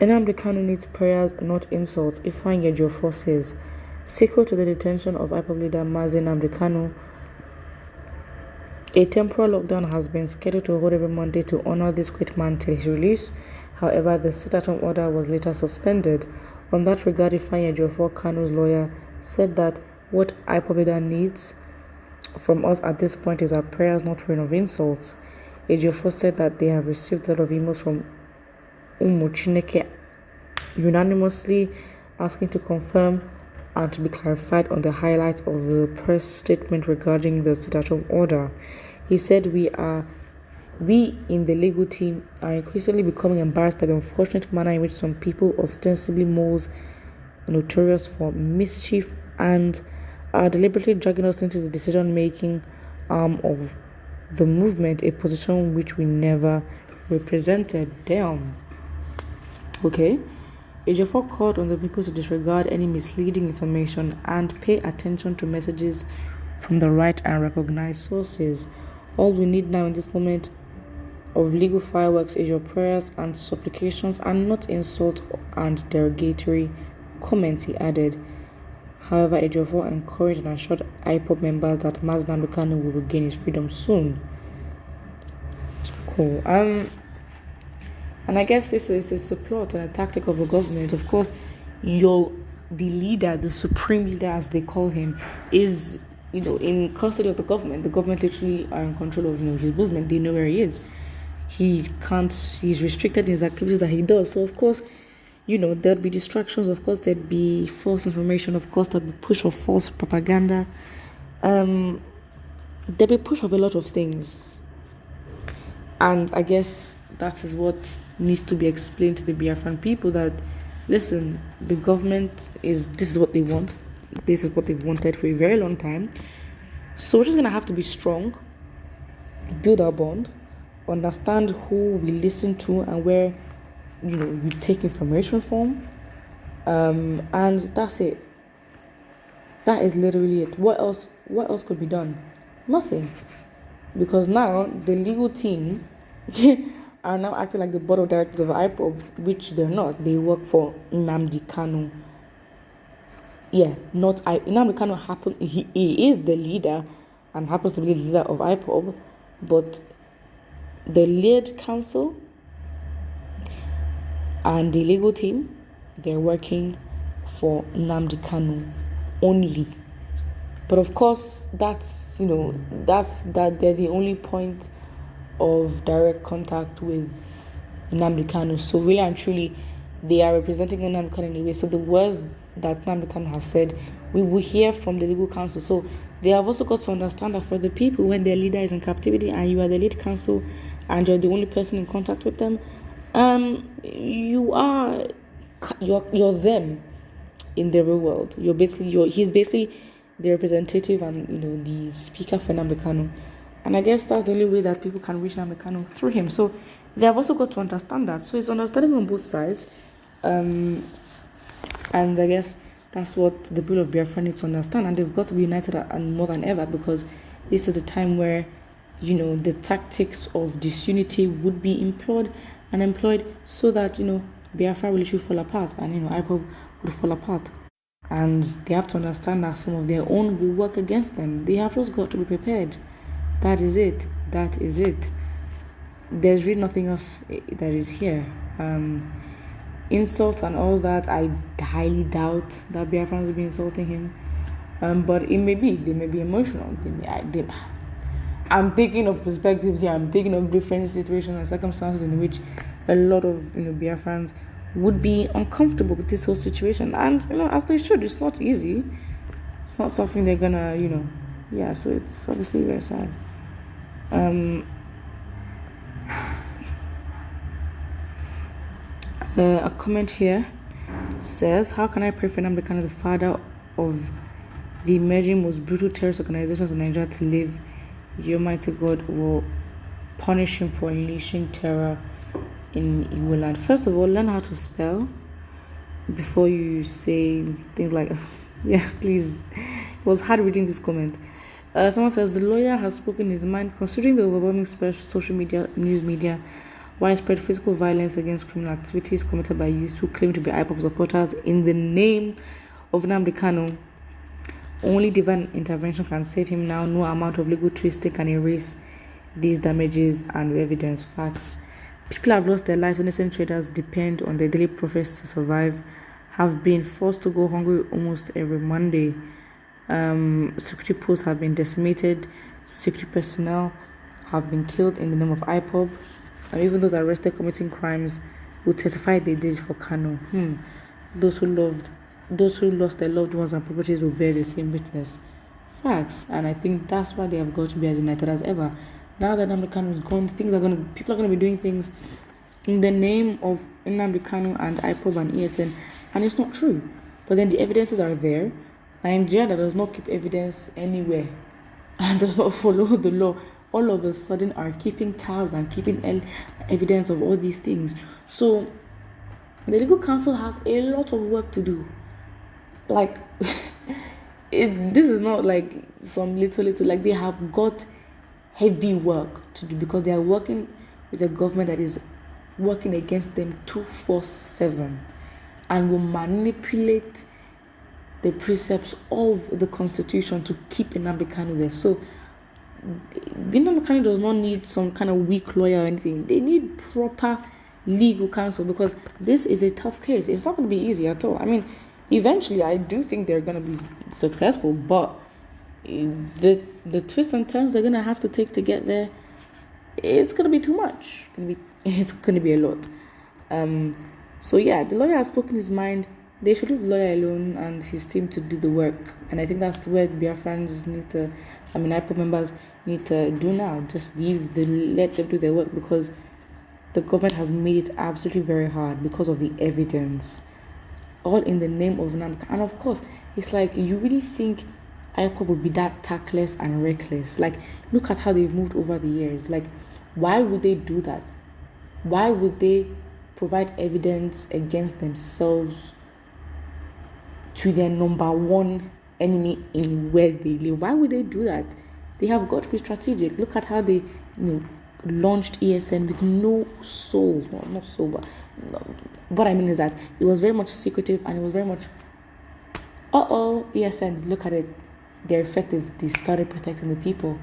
Nnamdi Kanu needs prayers, not insults, Ifeanyi Ejiofor says. Sequel to the detention of IPOB leader Mazi Nnamdi Kanu, a temporal lockdown has been scheduled to hold every Monday to honor this great man till his release. However, the sit-at-home order was later suspended. On that regard, Ifeanyi Ejiofor, Kanu's lawyer, said that what IPOB leader needs from us at this point is our prayers, not rain of insults. Ejiofor said that they have received a lot of emails from Chineke unanimously asking to confirm and to be clarified on the highlights of the press statement regarding the sit-at-home order. He said we in the legal team are increasingly becoming embarrassed by the unfortunate manner in which some people, ostensibly moles notorious for mischief, and are deliberately dragging us into the decision-making arm of the movement, a position which we never represented. Damn. Okay. Ejiofor called on the people to disregard any misleading information and pay attention to messages from the right and recognized sources. All we need now in this moment of legal fireworks is your prayers and supplications, and not insult and derogatory comments, he added. However, Ejiofor encouraged and assured IPOB members that Mazi Nnamdi Kanu will regain his freedom soon. Cool. And I guess this is a support and a tactic of the government. Of course, the leader, the supreme leader as they call him, is, in custody of the government. The government literally are in control of, his movement. They know where he is. He's restricted in his activities that he does. So, of course, there'll be distractions. Of course, there'd be false information. Of course, there'll be push of false propaganda. There'll be push of a lot of things. And I guess that is what needs to be explained to the Biafran people, that, listen, the government this is what they want. This is what they've wanted for a very long time. So we're just going to have to be strong, build our bond, understand who we listen to and where, you take information from. And that's it. That is literally it. What else could be done? Nothing. Because now the legal team are now acting like the board of directors of IPOB, which they're not. They work for Nnamdi Kanu. Yeah, not I. Nnamdi Kanu he is the leader and happens to be the leader of IPOB, but the lead council and the legal team, they're working for Nnamdi Kanu only. But of course, that's they're the only point of direct contact with Nnamdi Kanu. So really and truly, they are representing Nnamdi Kanu in a way. So the words that Nnamdi Kanu has said, we will hear from the legal counsel. So they have also got to understand that for the people, when their leader is in captivity and you are the lead counsel and you're the only person in contact with them, you're them in the real world. He's basically the representative and the speaker for Nnamdi Kanu. And I guess that's the only way that people can reach Nnamdi Kanu, through him. So they have also got to understand that. So it's understanding on both sides. And I guess that's what the people of Biafra need to understand. And they've got to be united and more than ever, because this is the time where, the tactics of disunity would be employed so that, Biafra will literally fall apart and, IPOB would fall apart. And they have to understand that some of their own will work against them. They have just got to be prepared. That is it. There's really nothing else that is here. Insult and all that, I highly doubt that Biafrans will be insulting him. But they may be emotional. I'm thinking of perspectives here. I'm thinking of different situations and circumstances in which a lot of Biafrans would be uncomfortable with this whole situation. And as they should. It's not easy. It's not something they're gonna so it's obviously very sad. A comment here says, how can I pray for Nnamdi Kanu, the father of the emerging most brutal terrorist organizations in Nigeria, to live? The Almighty God will punish him for unleashing terror in Igbo land. First of all, learn how to spell before you say things like please. It was hard reading this comment. Someone says, the lawyer has spoken his mind. Considering the overwhelming social media, news media Widespread physical violence against criminal activities committed by youth who claim to be IPOB supporters in the name of Nnamdi Kanu. Only divine intervention can save him now. No amount of legal twisting can erase these damages and evidence. Facts. People have lost their lives. Innocent traders depend on their daily profits to survive. Have been forced to go hungry almost every Monday. Security posts have been decimated. Security personnel have been killed in the name of IPOB. And even those arrested committing crimes will testify they did for Kanu. Those who lost their loved ones and properties will bear the same witness. Facts. And I think that's why they have got to be as united as ever. Now that Nnamdi Kanu is gone, people are gonna be doing things in the name of Nnamdi Kanu and IPOB and ESN, and it's not true. But then the evidences are there. Nigeria does not keep evidence anywhere and does not follow the law, all of a sudden are keeping tabs and keeping evidence of all these things. So the legal counsel has a lot of work to do. Like, this is not like some little, like they have got heavy work to do because they are working with a government that is working against them 247 and will manipulate the precepts of the constitution to keep Nnamdi Kanu there. So Nnamdi Kanu does not need some kind of weak lawyer or anything. They need proper legal counsel because this is a tough case. It's not going to be easy at all. I mean, eventually I do think they're going to be successful, but the twists and turns they're going to have to take to get there, it's going to be too much. It's going to be a lot. So yeah, the lawyer has spoken his mind. They should leave the lawyer alone and his team to do the work. And I think that's where Biafrans IPOB members need to do now. Just let them do their work because the government has made it absolutely very hard because of the evidence. All in the name of Nnamdi. And of course, it's like, you really think IPOB would be that tactless and reckless? Like, look at how they've moved over the years. Like, why would they do that? Why would they provide evidence against themselves to their number one enemy in where they live? Why would they do that? They have got to be strategic. Look at how they, launched ESN with no soul. Well, not soul, but what I mean is that it was very much secretive and it was very much, ESN, look at it. They're effective. They started protecting the people.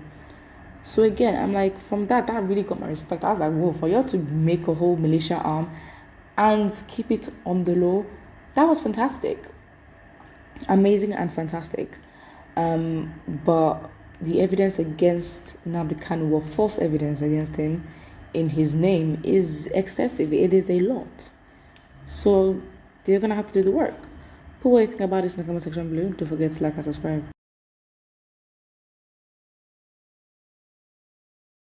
So again, I'm like, from that really got my respect. I was like, whoa, for y'all to make a whole militia arm and keep it on the low, that was fantastic. Amazing and fantastic. But the evidence against Nnamdi Kanu, or false evidence against him in his name, is excessive. It is a lot. So they're going to have to do the work. Put what you think about this in the comment section below. Don't forget to like and subscribe.